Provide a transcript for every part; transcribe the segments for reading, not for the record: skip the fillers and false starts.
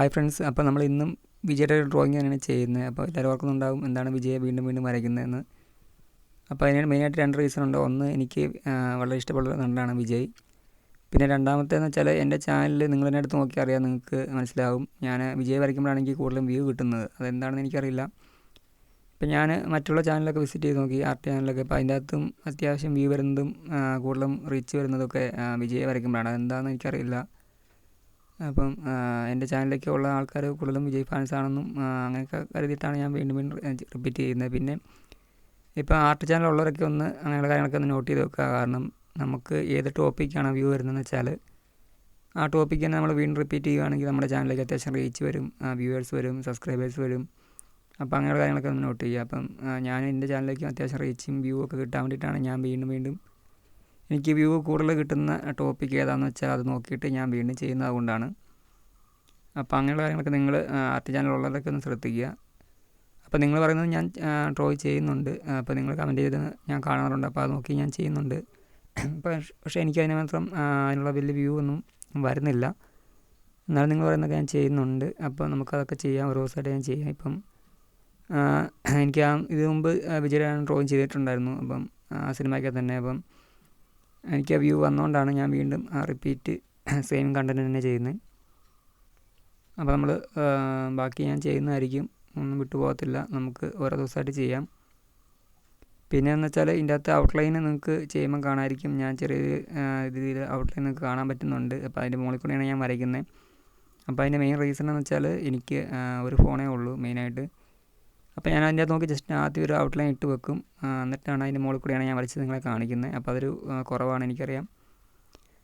Hi friends, അപ്പോൾ നമ്മൾ ഇന്നും വിജയുടെ ഡ്രോയിങ് തന്നെയാണ് ചെയ്യുന്നത്. അപ്പോൾ എല്ലാവരും ഓർക്കുന്നുണ്ടാവും എന്താണ് വിജയെ വീണ്ടും വീണ്ടും വരയ്ക്കുന്നതെന്ന്. അപ്പോൾ അതിന് മെയിനായിട്ട് 2 റീസൺ ഉണ്ട്. ഒന്ന്, എനിക്ക് വളരെ ഇഷ്ടപ്പെടുന്ന നടനാണ് വിജയ്. പിന്നെ രണ്ടാമത്തേന്ന് വെച്ചാൽ എൻ്റെ ചാനലിൽ നിങ്ങൾ എന്നെ അടുത്ത് നോക്കി അറിയാം, നിങ്ങൾക്ക് മനസ്സിലാവും. ഞാൻ വിജയ് വരയ്ക്കുമ്പോഴാണ് എനിക്ക് കൂടുതലും വ്യൂ കിട്ടുന്നത്. അതെന്താണെന്ന് എനിക്കറിയില്ല. ഇപ്പം ഞാൻ മറ്റുള്ള ചാനലൊക്കെ വിസിറ്റ് ചെയ്ത് നോക്കി, ആർട്ട് ചാനലൊക്കെ. അപ്പോൾ അതിൻ്റെ അകത്തും അത്യാവശ്യം വ്യൂ വരുന്നതും കൂടുതലും റീച്ച് വരുന്നതൊക്കെ വിജയ് വരയ്ക്കുമ്പോഴാണ്. അതെന്താണെന്ന് എനിക്കറിയില്ല. അപ്പം എൻ്റെ ചാനലിലേക്ക് ഉള്ള ആൾക്കാർ കൂടുതലും വിജയ് ഫാൻസാണെന്നും അങ്ങനെയൊക്കെ കരുതിയിട്ടാണ് ഞാൻ വീണ്ടും വീണ്ടും റിപ്പീറ്റ് ചെയ്യുന്നത്. പിന്നെ ഇപ്പോൾ ആർട്ട് ചാനലുള്ളവരൊക്കെ ഒന്ന് അങ്ങനെയുള്ള കാര്യങ്ങളൊക്കെ ഒന്ന് നോട്ട് ചെയ്ത് വെക്കുക. കാരണം നമുക്ക് ഏത് ടോപ്പിക്കാണ് വ്യൂ വരുന്നതെന്ന് വെച്ചാൽ ആ ടോപ്പിക്ക് തന്നെ നമ്മൾ വീണ്ടും റിപ്പീറ്റ് ചെയ്യുകയാണെങ്കിൽ നമ്മുടെ ചാനലിലേക്ക് അത്യാവശ്യം റീച്ച് വരും, വ്യൂവേഴ്സ് വരും, സബ്സ്ക്രൈബേഴ്സ് വരും. അപ്പോൾ അങ്ങനെയുള്ള കാര്യങ്ങളൊക്കെ ഒന്ന് നോട്ട് ചെയ്യുക. അപ്പം ഞാൻ എൻ്റെ ചാനലിലേക്ക് അത്യാവശ്യം റീച്ചും വ്യൂ ഒക്കെ കിട്ടാൻ വേണ്ടിയിട്ടാണ് ഞാൻ വീണ്ടും വീണ്ടും എനിക്ക് വ്യൂ കൂടുതൽ കിട്ടുന്ന ടോപ്പിക്ക് ഏതാണെന്ന് വെച്ചാൽ അത് നോക്കിയിട്ട് ഞാൻ വീണ്ടും ചെയ്യുന്നത് അതുകൊണ്ടാണ്. അപ്പോൾ അങ്ങനെയുള്ള കാര്യങ്ങളൊക്കെ നിങ്ങൾ ആർട്ട് ചാനലുള്ളവരൊക്കെ ഒന്ന് ശ്രദ്ധിക്കുക. അപ്പോൾ നിങ്ങൾ പറയുന്നത് ഞാൻ ഡ്രോ ചെയ്യുന്നുണ്ട്, അപ്പോൾ നിങ്ങൾ കമൻറ്റ് ചെയ്ത് ഞാൻ കാണാറുണ്ട്. അപ്പോൾ അത് നോക്കി ഞാൻ ചെയ്യുന്നുണ്ട്. പക്ഷേ എനിക്ക് അതിന് മാത്രം അതിനുള്ള വലിയ വ്യൂ ഒന്നും വരുന്നില്ല. എന്നാലും നിങ്ങൾ പറയുന്നതൊക്കെ ഞാൻ ചെയ്യുന്നുണ്ട്. അപ്പോൾ നമുക്കതൊക്കെ ചെയ്യാം, ഓരോ ദിവസമായിട്ട് ഞാൻ ചെയ്യാം. ഇപ്പം എനിക്ക് ഇത് മുമ്പ് വിജയുടെ ഡ്രോയിങ് ചെയ്തിട്ടുണ്ടായിരുന്നു. അപ്പം സിനിമയ്ക്ക് തന്നെ. അപ്പം എനിക്ക് ആ വ്യൂ വന്നുകൊണ്ടാണ് ഞാൻ വീണ്ടും റിപ്പീറ്റ് സെയിം കണ്ടൻറ്റ് തന്നെ ചെയ്യുന്നത്. അപ്പോൾ നമ്മൾ ബാക്കി ഞാൻ ചെയ്യുന്നതായിരിക്കും, ഒന്നും വിട്ടു പോകത്തില്ല. നമുക്ക് ഓരോ ദിവസമായിട്ട് ചെയ്യാം. പിന്നെ എന്ന് വെച്ചാൽ ഇതിൻ്റെ അകത്ത് ഔട്ട്ലൈൻ നിങ്ങൾക്ക് ചെയ്യുമ്പം കാണാമായിരിക്കും. ഞാൻ ചെറിയ രീതിയിൽ ഔട്ട്ലൈൻ നിങ്ങൾക്ക് കാണാൻ പറ്റുന്നുണ്ട്. അപ്പോൾ അതിൻ്റെ മുകളിൽ കൂടെയാണ് ഞാൻ വരയ്ക്കുന്നത്. അപ്പോൾ അതിൻ്റെ മെയിൻ റീസൺ എന്ന് വെച്ചാൽ എനിക്ക് ഒരു ഫോണേ ഉള്ളൂ മെയിനായിട്ട്. അപ്പോൾ ഞാൻ അതിൻ്റെ അകത്ത് നോക്കി ജസ്റ്റ് ആദ്യം ഒരു ഔട്ട്ലൈൻ ഇട്ട് വെക്കും, എന്നിട്ടാണ് അതിൻ്റെ മുകളിൽ കൂടെയാണ് ഞാൻ വരച്ച് നിങ്ങളെ കാണിക്കുന്നത്. അപ്പോൾ അതൊരു കുറവാണ്, എനിക്കറിയാം.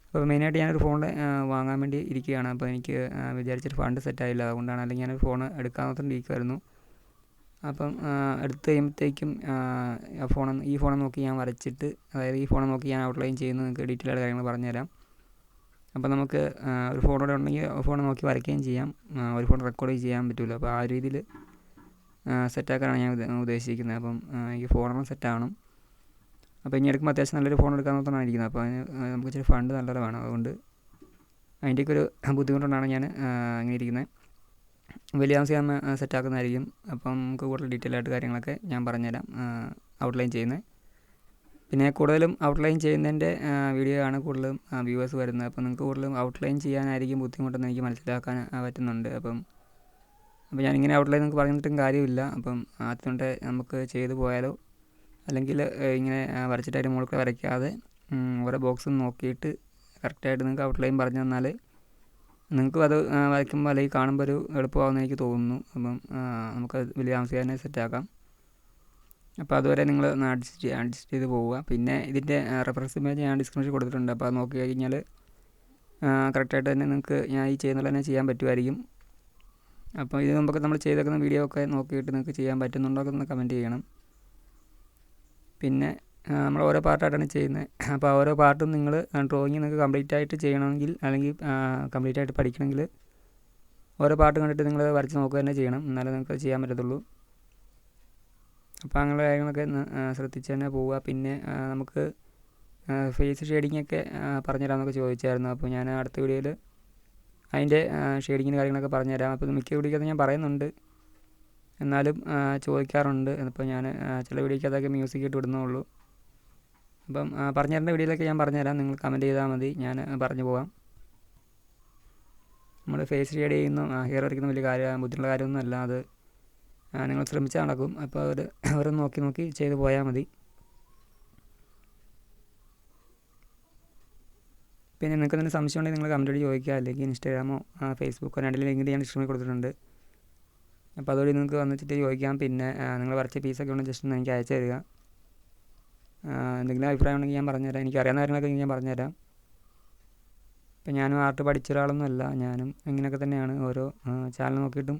അപ്പോൾ മെയിനായിട്ട് ഞാനൊരു ഫോൺ വാങ്ങാൻ വേണ്ടി ഇരിക്കുകയാണ്. അപ്പോൾ എനിക്ക് വിചാരിച്ചൊരു ഫണ്ട് സെറ്റായില്ല, അതുകൊണ്ടാണ്. അല്ലെങ്കിൽ ഞാനൊരു ഫോൺ എടുക്കാമെന്ന് ഇരിക്കുമായിരുന്നു. അപ്പം എടുത്ത് കഴിയുമ്പോഴത്തേക്കും ഈ ഫോൺ നോക്കി ഞാൻ വരച്ചിട്ട്, അതായത് ഈ ഫോൺ നോക്കി ഞാൻ ഔട്ട്ലൈൻ ചെയ്യുന്നത് നിങ്ങൾക്ക് ഡീറ്റെയിൽ ആയിട്ട് കാര്യങ്ങൾ പറഞ്ഞുതരാം. അപ്പോൾ നമുക്ക് ഒരു ഫോണോടെ ഉണ്ടെങ്കിൽ ഫോൺ നോക്കി വരയ്ക്കുകയും ചെയ്യാം, ഒരു ഫോൺ റെക്കോർഡ് ചെയ്യാൻ പറ്റില്ല. അപ്പോൾ ആ രീതിയിൽ സെറ്റാക്കാനാണ് ഞാൻ ഉദ്ദേശിക്കുന്നത്. അപ്പം എനിക്ക് ഫോണെല്ലാം സെറ്റാകണം. അപ്പോൾ ഇനി എടുക്കുമ്പോൾ അത്യാവശ്യം നല്ലൊരു ഫോൺ എടുക്കാമെന്നാണ് ഇരിക്കുന്നത്. അപ്പോൾ അതിന് നമുക്ക് ഇച്ചിരി ഫണ്ട് നല്ലത് വേണം. അതുകൊണ്ട് അതിൻ്റെയൊക്കെ ഒരു ബുദ്ധിമുട്ടുകൊണ്ടാണ് ഞാൻ ഇങ്ങനെ ഇരിക്കുന്നത്. വലിയ താമസം സെറ്റാക്കുന്നതായിരിക്കും. അപ്പം നമുക്ക് കൂടുതൽ ഡീറ്റെയിൽ ആയിട്ട് കാര്യങ്ങളൊക്കെ ഞാൻ പറഞ്ഞുതരാം ഔട്ട്ലൈൻ ചെയ്യുന്നത്. പിന്നെ കൂടുതലും ഔട്ട്ലൈൻ ചെയ്യുന്നതിൻ്റെ വീഡിയോ ആണ് കൂടുതലും വ്യൂവേഴ്സ് വരുന്നത്. അപ്പോൾ നിങ്ങൾക്ക് കൂടുതലും ഔട്ട്ലൈൻ ചെയ്യാനായിരിക്കും ബുദ്ധിമുട്ടെന്ന് എനിക്ക് മനസ്സിലാക്കാൻ പറ്റുന്നുണ്ട്. അപ്പോൾ ഞാനിങ്ങനെ ഔട്ട്ലൈൻ നിങ്ങൾക്ക് പറഞ്ഞിട്ടും കാര്യമില്ല. അപ്പം ആദ്യം നമുക്ക് ചെയ്തു പോയാലോ, അല്ലെങ്കിൽ ഇങ്ങനെ വരച്ചിട്ട് അതിൻ്റെ മുകളിൽ കൂടെ വരയ്ക്കാതെ ഓരോ ബോക്സും നോക്കിയിട്ട് കറക്റ്റായിട്ട് നിങ്ങൾക്ക് ഔട്ട്ലൈൻ പറഞ്ഞു തന്നാൽ നിങ്ങൾക്കും അത് വരയ്ക്കുമ്പോൾ അല്ലെങ്കിൽ കാണുമ്പോൾ ഒരു എളുപ്പമാകുമെന്ന് എനിക്ക് തോന്നുന്നു. അപ്പം നമുക്കത് വലിയ താമസിയാതെ തന്നെ സെറ്റാക്കാം. അപ്പോൾ അതുവരെ നിങ്ങൾ അഡ്ജസ്റ്റ് ചെയ്ത് പോവുക. പിന്നെ ഇതിൻ്റെ റെഫറൻസ് ഇമേജ് ഞാൻ ഡിസ്ക്രിപ്ഷനിൽ കൊടുത്തിട്ടുണ്ട്. അപ്പോൾ അത് നോക്കി കഴിഞ്ഞാൽ കറക്റ്റായിട്ട് തന്നെ നിങ്ങൾക്ക് ഞാൻ ഈ ചെയ്യുന്നത് തന്നെ ചെയ്യാൻ പറ്റുമായിരിക്കും. അപ്പോൾ ഇത് മുമ്പൊക്കെ നമ്മൾ ചെയ്തേക്കുന്ന വീഡിയോ ഒക്കെ നോക്കിയിട്ട് നിങ്ങൾക്ക് ചെയ്യാൻ പറ്റുന്നുണ്ടോ എന്ന് കമൻറ്റ് ചെയ്യണം. പിന്നെ നമ്മൾ ഓരോ പാർട്ടായിട്ടാണ് ചെയ്യുന്നത്. അപ്പോൾ ഓരോ പാർട്ടും നിങ്ങൾ ഡ്രോയിങ് നിങ്ങൾക്ക് കംപ്ലീറ്റ് ആയിട്ട് ചെയ്യണമെങ്കിൽ, അല്ലെങ്കിൽ കംപ്ലീറ്റ് ആയിട്ട് പഠിക്കണമെങ്കിൽ ഓരോ പാർട്ട് കണ്ടിട്ട് നിങ്ങൾ വരച്ച് നോക്കുക തന്നെ ചെയ്യണം, എന്നാലേ നിങ്ങൾക്ക് ചെയ്യാൻ പറ്റത്തുള്ളൂ. അപ്പോൾ അങ്ങനെയുള്ള കാര്യങ്ങളൊക്കെ ശ്രദ്ധിച്ച് തന്നെ പോവുക. പിന്നെ നമുക്ക് ഫേസ് ഷെയ്ഡിങ്ങൊക്കെ പറഞ്ഞുതരാമെന്നൊക്കെ ചോദിച്ചായിരുന്നു. അപ്പോൾ ഞാൻ അടുത്ത വീഡിയോയിൽ അതിൻ്റെ ഷെയ്ഡിങ്ങിൻ്റെ കാര്യങ്ങളൊക്കെ പറഞ്ഞുതരാം. അപ്പോൾ മിക്ക വീഡിയോക്കകത്ത് ഞാൻ പറയുന്നുണ്ട്, എന്നാലും ചോദിക്കാറുണ്ട്. അപ്പോൾ ഞാൻ ചില വീഡിയോക്കകത്തൊക്കെ മ്യൂസിക് ഇട്ട് വിടുന്നേ. അപ്പം പറഞ്ഞുതരേണ്ട വീഡിയോയിലൊക്കെ ഞാൻ പറഞ്ഞുതരാം, നിങ്ങൾ കമൻറ്റ് ചെയ്താൽ മതി, ഞാൻ പറഞ്ഞു പോകാം. നമ്മൾ ഫേസ് ഷെയ്ഡ് ചെയ്യുന്നു, ഹെയർ വരയ്ക്കുന്ന വലിയ ബുദ്ധിമുട്ടുള്ള കാര്യമൊന്നുമല്ല. അത് നിങ്ങൾ ശ്രമിച്ചാൽ നടക്കും. അപ്പോൾ അവരെ നോക്കി നോക്കി ചെയ്ത് പോയാൽ മതി. പിന്നെ നിങ്ങൾക്ക് എന്തെങ്കിലും സംശയം ഉണ്ടെങ്കിൽ നിങ്ങൾ കമൻറ്റ് വഴി ചോദിക്കുക, അല്ലെങ്കിൽ ഇൻസ്റ്റാഗ്രാമോ ഫേസ്ബുക്കോ രണ്ടിലും ലിങ്ക് ഞാൻ ഡിസ്ക്രിപ്ഷനിൽ കൊടുത്തിട്ടുണ്ട്. അപ്പോൾ അതുവഴി നിങ്ങൾക്ക് വന്നിട്ട് ചോദിക്കാം. പിന്നെ നിങ്ങൾ വരച്ച പീസൊക്കെ ഉണ്ടെങ്കിൽ ജസ്റ്റ് ഒന്ന് എനിക്ക് അയച്ചു തരിക. എന്തെങ്കിലും അഭിപ്രായം ഉണ്ടെങ്കിൽ ഞാൻ പറഞ്ഞുതരാം, എനിക്കറിയാവുന്ന കാര്യങ്ങളൊക്കെ ഞാൻ പറഞ്ഞുതരാം. ഇപ്പം ഞാനും ആർട്ട് പഠിച്ച ഒരാളൊന്നുമല്ല, ഞാനും ഇങ്ങനെയൊക്കെ തന്നെയാണ്. ഓരോ ചാനൽ നോക്കിയിട്ടും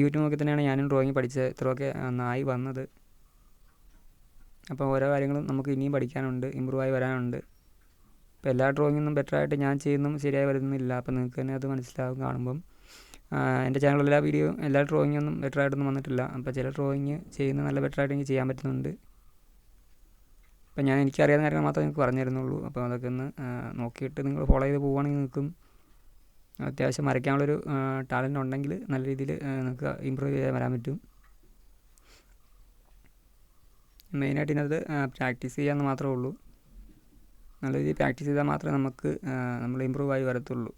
യൂട്യൂബ് നോക്കി തന്നെയാണ് ഞാനും ഡ്രോയിങ് പഠിച്ചത്, ഇത്രയൊക്കെ നന്നായി വന്നത്. അപ്പോൾ ഓരോ കാര്യങ്ങളും നമുക്ക് ഇനിയും പഠിക്കാനുണ്ട്, ഇമ്പ്രൂവായി വരാനുണ്ട്. ഇപ്പോൾ എല്ലാ ഡ്രോയിങ്ങൊന്നും ബെറ്ററായിട്ട് ഞാൻ ചെയ്യുന്നതും ശരിയായി വരുന്നില്ല. അപ്പോൾ നിങ്ങൾക്ക് തന്നെ അത് മനസ്സിലാവും കാണുമ്പം. എൻ്റെ ചാനലിൽ എല്ലാ ഡ്രോയിങ്ങൊന്നും ബെറ്ററായിട്ടൊന്നും വന്നിട്ടില്ല. അപ്പോൾ ചില ഡ്രോയിങ് ചെയ്യുന്നത് നല്ല ബെറ്ററായിട്ട് എനിക്ക് ചെയ്യാൻ പറ്റുന്നുണ്ട്. അപ്പോൾ ഞാൻ എനിക്കറിയാവുന്ന കാര്യങ്ങൾ മാത്രമേ നിങ്ങൾക്ക് പറഞ്ഞു തരുന്നുള്ളൂ. അപ്പോൾ അതൊക്കെ ഒന്ന് നോക്കിയിട്ട് നിങ്ങൾ ഫോളോ ചെയ്ത് പോവുകയാണെങ്കിൽ നിങ്ങൾക്കും അത്യാവശ്യം വരയ്ക്കാനുള്ളൊരു ടാലൻ്റ് ഉണ്ടെങ്കിൽ നല്ല രീതിയിൽ നമുക്ക് ഇമ്പ്രൂവ് ചെയ്യാൻ വരാൻ പറ്റും. മെയിനായിട്ട് ഇതിനകത്ത് പ്രാക്ടീസ് ചെയ്യാമെന്ന് മാത്രമേ ഉള്ളൂ. നല്ല രീതിയിൽ പ്രാക്ടീസ് ചെയ്താൽ മാത്രമേ നമുക്ക് നമ്മൾ ഇമ്പ്രൂവ് ആയി വരത്തുള്ളൂ.